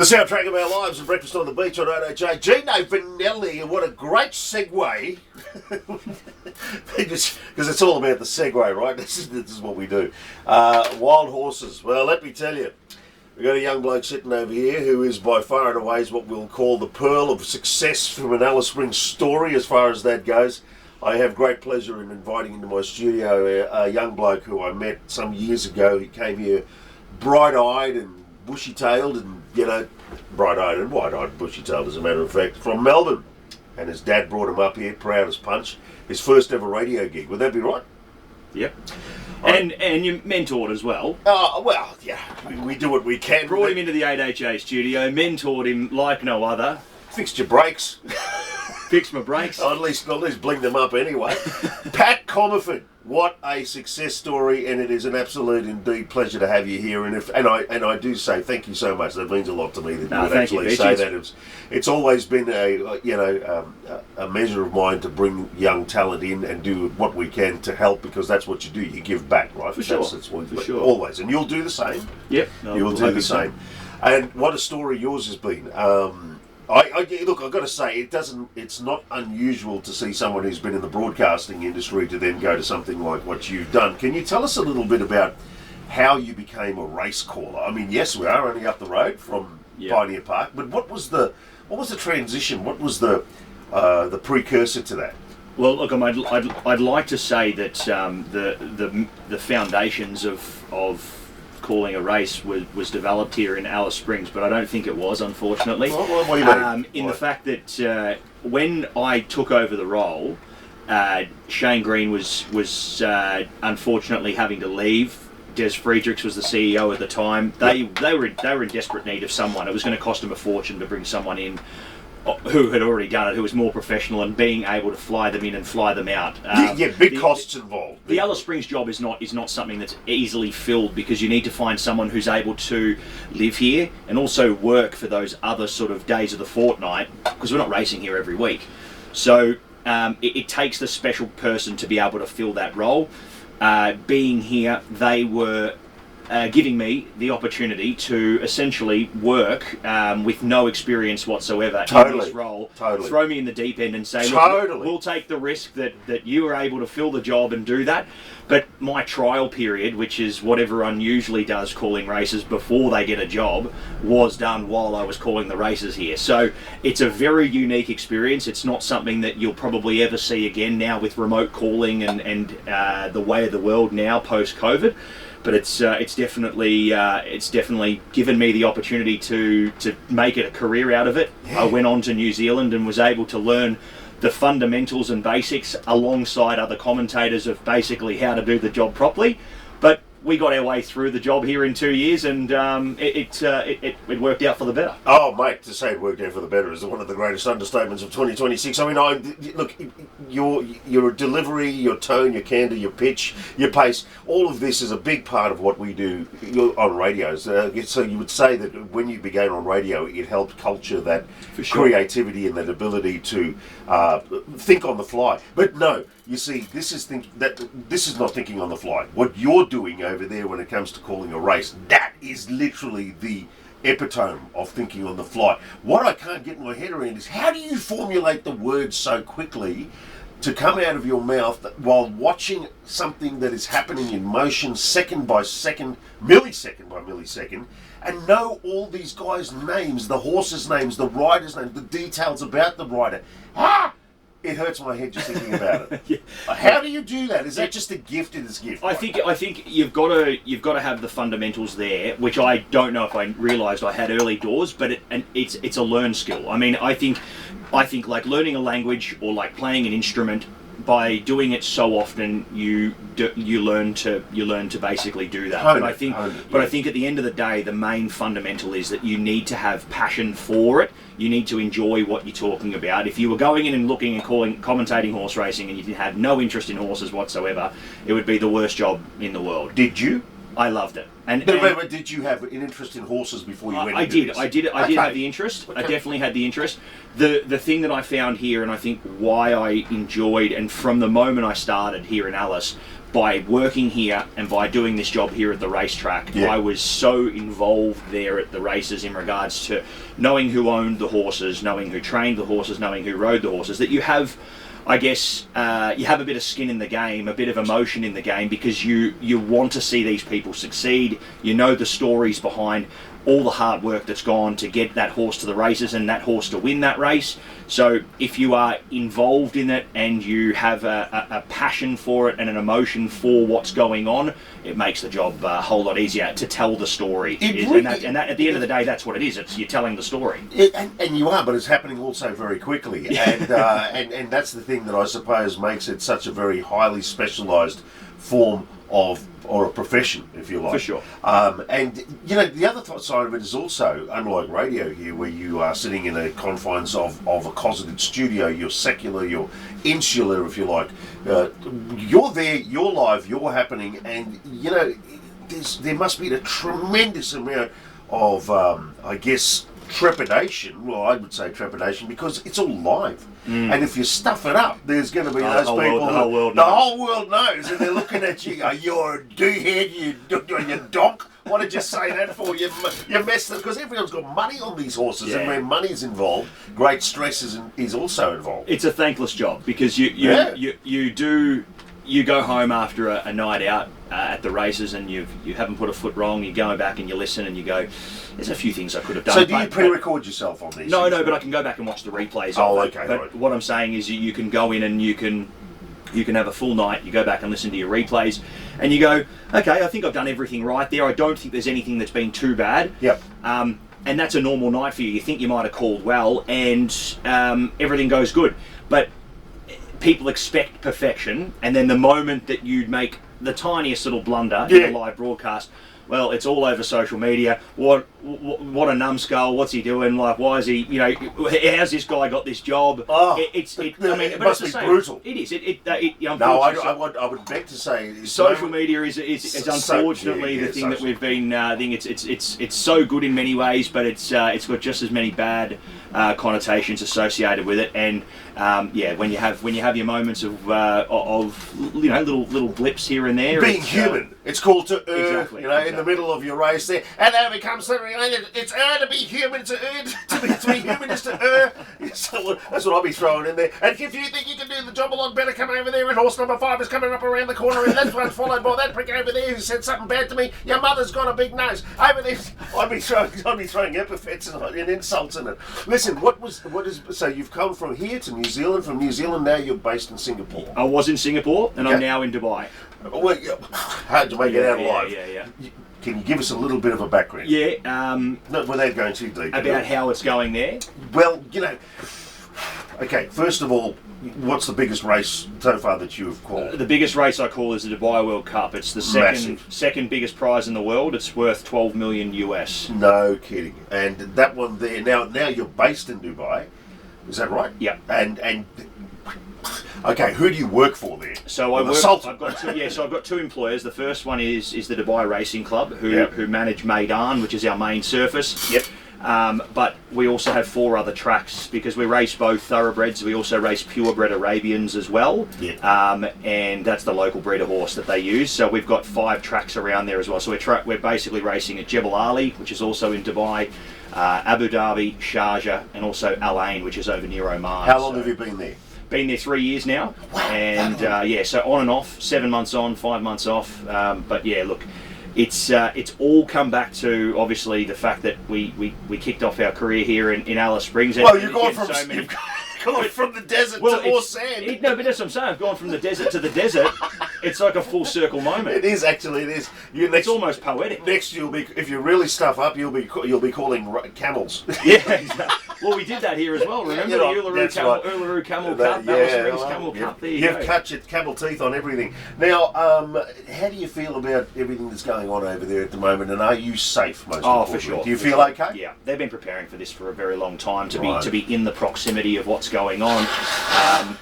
The soundtrack of our lives and Breakfast on the Beach on 8HA. Gino Vanelli, and what a great segue. Because it's all about the segue, right? This is what we do. Wild horses. Well, let me tell you, we've got a young bloke sitting over here who is by far and away what we'll call the pearl of success from an Alice Springs story as far as that goes. I have great pleasure in inviting into my studio a young bloke who I met some years ago. He came here bright-eyed and bushy-tailed and, bright-eyed and white-eyed, bushy-tailed as a matter of fact, from Melbourne. And his dad brought him up here, proud as punch. His first ever radio gig. Would that be right? Yep. And you mentored as well. Well, yeah, we do what we can. Brought him into the 8HA studio, mentored him like no other. Fixed your brakes. Fixed my brakes. At least bling them up anyway. Pat Comerford, what a success story, and it is an absolute indeed pleasure to have you here. And I do say thank you so much. That means a lot to me that you would actually say that. It's always been a measure of mine to bring young talent in and do what we can to help, because that's what you do. You give back, right? For sure. For sure. Always, and you'll do the same. Yep. You'll do the same. And what a story yours has been. Look, I've got to say, it's not unusual to see someone who's been in the broadcasting industry to then go to something like what you've done. Can you tell us a little bit about how you became a race caller? I mean, yes, we are only up the road from Pioneer Park, but what was the transition? What was the precursor to that? Well, look, I'd like to say that the foundations of calling a race was developed here in Alice Springs, but I don't think it was, unfortunately. What do you mean? In the fact that when I took over the role, Shane Green was unfortunately having to leave. Des Friedrichs was the CEO at the time. They were in desperate need of someone. It was going to cost them a fortune to bring someone in who had already done it, who was more professional, and being able to fly them in and fly them out. Big costs involved. The Alice Springs job is not something that's easily filled, because you need to find someone who's able to live here and also work for those other sort of days of the fortnight, because we're not racing here every week. So it takes the special person to be able to fill that role. Being here, they were giving me the opportunity to essentially work with no experience whatsoever in this role. Throw me in the deep end and say, look, we'll take the risk that you are able to fill the job and do that. But my trial period, which is what everyone usually does calling races before they get a job, was done while I was calling the races here. So it's a very unique experience. It's not something that you'll probably ever see again now with remote calling and the way of the world now post-COVID. But it's definitely given me the opportunity to make it a career out of it. Yeah. I went on to New Zealand and was able to learn the fundamentals and basics alongside other commentators of basically how to do the job properly. But we got our way through the job here in 2 years, and it worked out for the better. Oh, mate, to say it worked out for the better is one of the greatest understatements of 2026. I mean, look, your delivery, your tone, your candour, your pitch, your pace, all of this is a big part of what we do on radios. So you would say that when you began on radio, it helped culture that creativity and that ability to think on the fly. But no. You see, this is not thinking on the fly. What you're doing over there when it comes to calling a race, that is literally the epitome of thinking on the fly. What I can't get my head around is, how do you formulate the words so quickly to come out of your mouth while watching something that is happening in motion, second by second, millisecond by millisecond, and know all these guys' names, the horses' names, the riders' names, the details about the rider? It hurts my head just thinking about it. Yeah. How do you do that? Is that just a gift in this gift? I think you've got to have the fundamentals there, which I don't know if I realised I had early doors, but it's a learned skill. I mean, I think like learning a language or like playing an instrument, by doing it so often, you learn to basically do that. But I think at the end of the day, the main fundamental is that you need to have passion for it. You need to enjoy what you're talking about. If you were going in and looking and commentating horse racing and you had no interest in horses whatsoever, it would be the worst job in the world. Did you? I loved it. But did you have an interest in horses before you went into this? I did have the interest. Okay. I definitely had the interest. The thing that I found here, and I think why I enjoyed, and from the moment I started here in Alice, by working here and by doing this job here at the racetrack, Yeah. I was so involved there at the races in regards to knowing who owned the horses, knowing who trained the horses, knowing who rode the horses, that you have, I guess, you have a bit of skin in the game, a bit of emotion in the game, because you want to see these people succeed. You know the stories behind all the hard work that's gone to get that horse to the races and that horse to win that race. So if you are involved in it and you have a passion for it and an emotion for what's going on, it makes the job a whole lot easier to tell the story. And that, at the end of the day, that's what it is. It's you're telling the story. And you are, but it's happening also very quickly. And that's the thing that I suppose makes it such a very highly specialised form of, or a profession, if you like. For sure. And, you know, the other side of it is also, unlike radio here, where you are sitting in the confines of a closeted studio, you're secular, you're insular, if you like. You're there, you're live, you're happening, and, you know, there must be a tremendous amount of, I guess, trepidation. Well, I would say trepidation because it's all live. And if you stuff it up, there's going to be those people. The whole world knows, and they're looking at you. You're a do-head, you donk. What did you say that for? You messed it, because everyone's got money on these horses, and when money's involved, great stress is also involved. It's a thankless job because you go home after a night out at the races and you haven't put a foot wrong. You're going back and you listen and you go, there's a few things I could have done. So do you pre-record yourself on these? No, but I can go back and watch the replays. Okay. But right. What I'm saying is you can go in and you can have a full night. You go back and listen to your replays, and you go, okay, I think I've done everything right there. I don't think there's anything that's been too bad. Yep. And that's a normal night for you. You think you might have called well, and everything goes good, but people expect perfection, and then the moment that you make the tiniest little blunder in a live broadcast, well, it's all over social media. What a numbskull! What's he doing? Like, why is he? You know, how's this guy got this job? It must be brutal. It is. No, I would beg to say social media is unfortunately the thing that we've been. I think it's so good in many ways, but it's got just as many bad connotations associated with it. And when you have your moments of little blips here and there, being human. It's called to exactly, in the middle of your race there, and then it becomes something. It's to be human. To be human is to err. So that's what I'll be throwing in there. And if you think you can do the job a lot better, come over there. And horse number 5 is coming up around the corner, and that one's followed by that prick over there who said something bad to me. Your mother's got a big nose. Over there, I'd be throwing epithets and insults in it. Listen, so you've come from here to New Zealand. From New Zealand, now you're based in Singapore. I was in Singapore, and I'm now in Dubai. Well, how'd you make it out alive? Yeah. Can you give us a little bit of a background? Yeah. Not without going too deep. About how it's going there? Well, okay, first of all, what's the biggest race so far that you've called? The biggest race I call is the Dubai World Cup. It's the second biggest prize in the world. It's worth $12 million US. No kidding. And that one there, now you're based in Dubai, is that right? Yeah. And okay, who do you work for there? So I've got two employers. The first one is the Dubai Racing Club, who manage Meydan, which is our main surface. Yep. But we also have 4 other tracks because we race both thoroughbreds. We also race purebred Arabians as well. Yeah. And that's the local breeder horse that they use. So we've got 5 tracks around there as well. So we're basically racing at Jebel Ali, which is also in Dubai, Abu Dhabi, Sharjah, and also Al Ain, which is over near Oman. How long have you been there? Been there 3 years now. Wow. And so on and off, 7 months on, 5 months off. But yeah, look, it's all come back to obviously the fact that we kicked off our career here in Alice Springs. Well, you've gone from the desert to more sand. No, but that's what I'm saying. I've gone from the desert to the desert. It's like a full circle moment. It is actually. It is. It's almost poetic. Next, you'll be, if you really stuff up, you'll be calling camels. Yeah. Exactly. Well, we did that here as well. Remember the Uluru Camel Cup? Alice Springs Camel Cup. You've cut your camel teeth on everything. Now, how do you feel about everything that's going on over there at the moment? And are you safe? Most importantly? For sure. Do you feel okay? Yeah, they've been preparing for this for a very long time to be in the proximity of what's going on,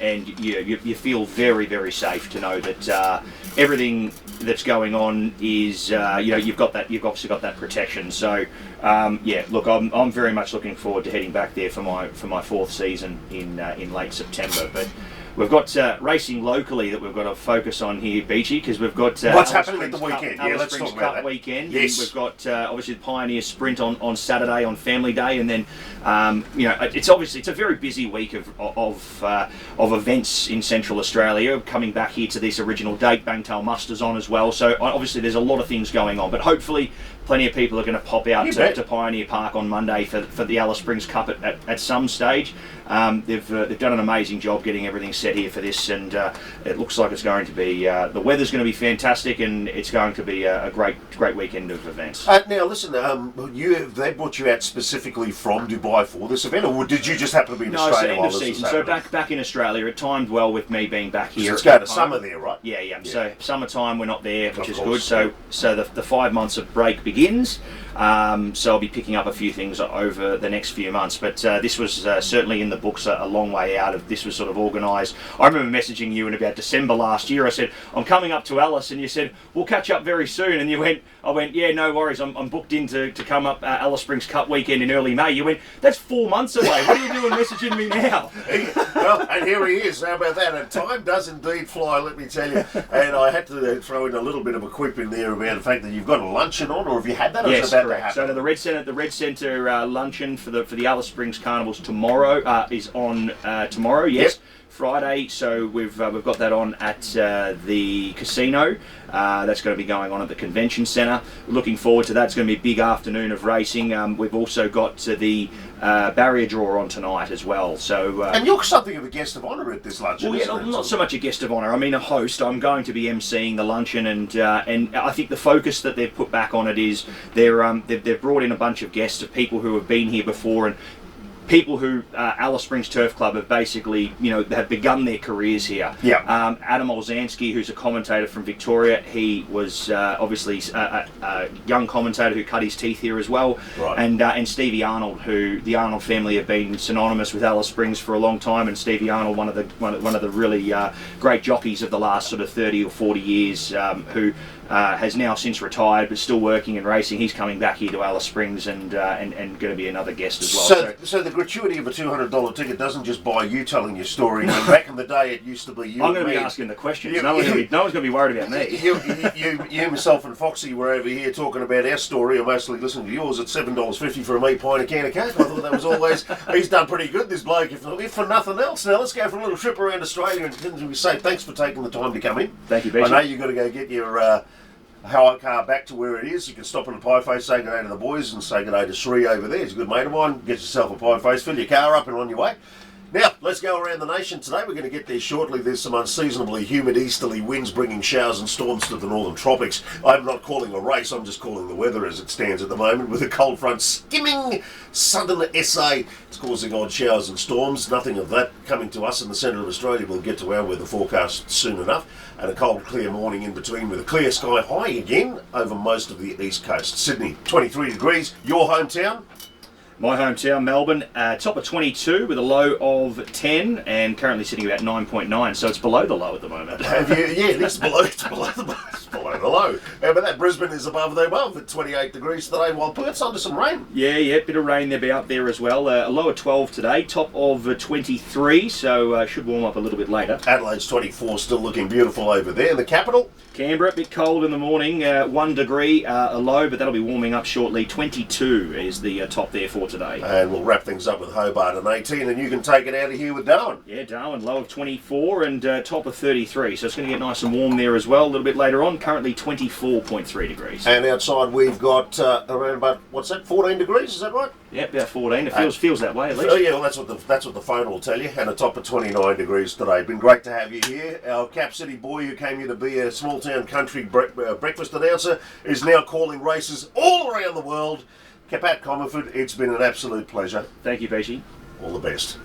and you feel very, very safe to know that everything that's going on is you've obviously got that protection. So look, I'm very much looking forward to heading back there for my 4th season in late September. But we've got racing locally that we've got to focus on here, Beachy, because we've got what's Alice happening at Springs the weekend? Cup, Yeah, Alice let's Springs talk about Cup that. weekend. Yes. We've got obviously the Pioneer Sprint on Saturday on Family Day, and then it's a very busy week of events in Central Australia. Coming back here to this original date, Bangtail Muster's on as well. So obviously there's a lot of things going on, but hopefully plenty of people are going to pop out to Pioneer Park on Monday for the Alice Springs Cup at some stage. They've done an amazing job getting everything set here for this, and it looks like it's going to be the weather's going to be fantastic, and it's going to be a great weekend of events. Now listen, they brought you out specifically from Dubai for this event, or did you just happen to be in Australia? No, it's the end of season. So back in Australia, it timed well with me being back here. It's going to summer there, right? Yeah. So summertime we're not there, which is good. Yeah. So the 5 months of break begins. So I'll be picking up a few things over the next few months, but this was certainly in the books a long way out of. This was sort of organised. I remember messaging you in about December last year. I said, I'm coming up to Alice, and you said, we'll catch up very soon, and I went, yeah, no worries, I'm booked in to come up Alice Springs Cup weekend in early May. You went, that's 4 months away, what are you doing messaging me now? Well, and here he is, how about that? And time does indeed fly, let me tell you. And I had to throw in a little bit of a quip in there about the fact that you've got a luncheon on, or have you had that? Or Yes, is it about correct. to happen? So the Red Centre luncheon for the Alice Springs Carnivals tomorrow is on tomorrow. Yes. Yep. Friday, so we've got that on at the casino. That's going to be going on at the convention centre. Looking forward to that. It's going to be a big afternoon of racing. We've also got the barrier draw on tonight as well. So and you're something of a guest of honour at this luncheon. well, yeah, not so much a guest of honour. I mean a host. I'm going to be emceeing the luncheon, and I think the focus that they've put back on it is they've brought in a bunch of guests of people who have been here before, and people who Alice Springs Turf Club have basically, have begun their careers here. Yeah. Adam Olzanski, who's a commentator from Victoria, he was obviously a young commentator who cut his teeth here as well. Right. And Stevie Arnold, who the Arnold family have been synonymous with Alice Springs for a long time, and Stevie Arnold, one of the really great jockeys of the last sort of 30 or 40 years, who has now since retired but still working and racing. He's coming back here to Alice Springs and going to be another guest as well. So the gratuity of a $200 ticket doesn't just buy you telling your story. And back in the day, it used to be you. I'm going to be asking the questions. No one's going to be worried about me. You, myself, and Foxy were over here talking about our story. I'm mostly listening to yours at $7.50 for a meat pint, a can of Coke. I thought that was always. He's done pretty good, this bloke, if for nothing else. Now let's go for a little trip around Australia, and we say thanks for taking the time to come in. Thank you, Beachy. I know you've got to go get your Howard car back to where it is. You can stop in a pie face, say good day to the boys, and say good day to Sri over there. He's a good mate of mine. Get yourself a pie face, fill your car up, and on your way. Now, let's go around the nation today. We're going to get there shortly. There's some unseasonably humid easterly winds bringing showers and storms to the northern tropics. I'm not calling a race, I'm just calling the weather as it stands at the moment, with a cold front skimming southern SA. It's causing odd showers and storms. Nothing of that coming to us in the centre of Australia. We'll get to our weather forecast soon enough. And a cold, clear morning in between with a clear sky high again over most of the east coast. Sydney, 23 degrees. Your hometown? My hometown, Melbourne, top of 22 with a low of 10, and currently sitting about 9.9, so it's below the low at the moment. Yeah, it's below the low. How about that? Brisbane is above the above at 28 degrees today, while Perth's under some rain. Yeah, bit of rain there, out there as well. A low of 12 today, top of 23, so should warm up a little bit later. Adelaide's 24, still looking beautiful over there. And the capital? Canberra, a bit cold in the morning, 1 degree, a low, but that'll be warming up shortly. 22 is the top there for today. And we'll wrap things up with Hobart at 18, and you can take it out of here with Darwin. Yeah, Darwin, low of 24 and top of 33, so it's going to get nice and warm there as well a little bit later on. Currently 24.3 degrees. And outside we've got around about, 14 degrees, is that right? Yeah, about 14. It feels that way at least. Oh yeah, well that's what the phone will tell you. And a top of 29 degrees today. Been great to have you here. Our Cap City boy who came here to be a small town country breakfast announcer is now calling races all around the world. Capat Comerford, it's been an absolute pleasure. Thank you, Beachy. All the best.